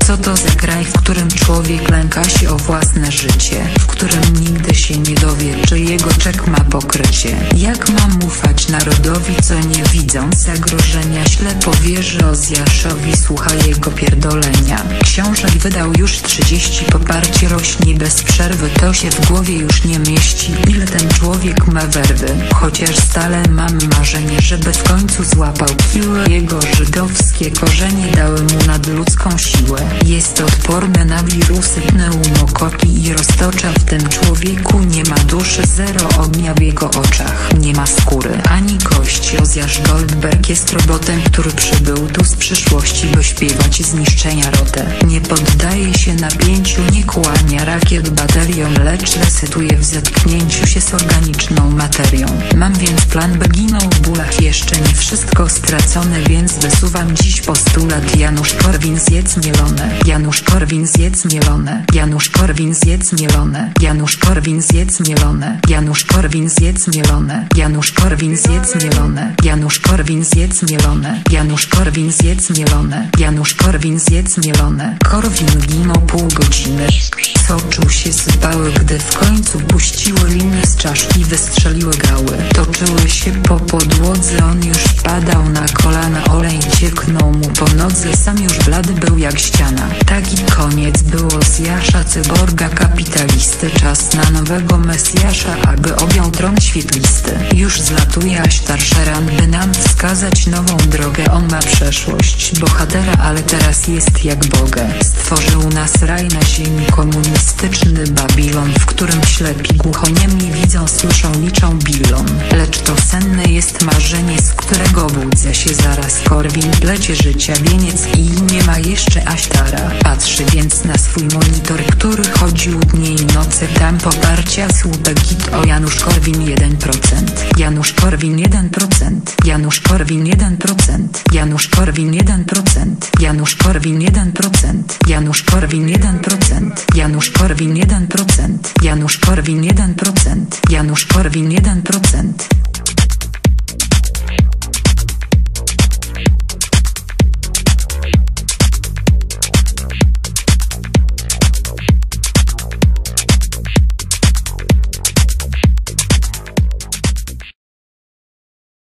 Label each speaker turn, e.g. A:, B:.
A: Co to za kraj, w którym człowiek lęka się o własne życie, w którym nigdy się nie dowie, czy jego czek ma pokrycie. Jak mam ufać narodowi, co nie widząc zagrożenia ślepo wierzy Ozjaszowi, słucha jego pierdolenia. Książek wydał już 30, poparcie rośnie bez przerwy, to się w głowie już nie mieści, ile ten człowiek ma werwy. Chociaż stale mam marzenie, żeby w końcu złapał kiły, jego żydowskie korzenie dały mu nadludzką siłę. Jest odporny na wirusy, pneumokoki i roztocza. W tym człowieku nie ma duszy, zero ognia w jego oczach. Nie ma skóry ani kości. Ozjasz Goldberg jest robotem, który przybył tu z przyszłości, by śpiewać zniszczenia rotę. Nie poddaje się napięciu, nie kłania rakiet baterią, lecz resetuje w zetknięciu się z organiczną materią. Mam więc plan, by ginął w bólach. Jeszcze nie wszystko stracone, więc wysuwam dziś postulat. Janusz Korwin, zjedz mielone. Janusz Korwin, zjedz mielone. Janusz Korwin, zjedz mielone. Janusz Korwin, zjedz mielone. Janusz Korwin, zjedz mielone. Janusz Korwin, zjedz mielone. Janusz Korwin, zjedz mielone. Janusz Korwin, zjedz mielone. Janusz Korwin, zjedz mielone. Korwin ginął pół godziny. Z oczu się sypały, gdy w końcu puściły liny z czaszki, wystrzeliły gały. Toczyły się po podłodze, on już padał na kolana, olej cieknął mu po nodze, sam już blady był jak ściana. Taki koniec było Ozjasza, cyborga kapitalisty. Czas na nowego Mesjasza, aby objął tron świetlisty. Już zlatuje Ashtar-Sheran, by nam wskazać nową drogę. On ma przeszłość bohatera, ale teraz jest jak Bogę. Stworzył nas raj na ziemi, komunistyczny Babilon, w którym ślepi głuchoniemi widzą, słyszą, liczą bilon. Lecz to senne jest marzenie, z którego budzę się zaraz. Korwin plecie życia wieniec i nie ma jeszcze Ashtara. Patrzy więc na swój monitor, który chodził dnie i noce. Tam poparcia słupek git. O Janusz Korwin 1%. Janusz Korwin 1%. Janusz Korwin 1%. Janusz Korwin 1%. Janusz Korwin 1%. Janusz Korwin 1%. Janusz Korwin 1%. Janusz Korwin 1%. Janusz Korwin 1%.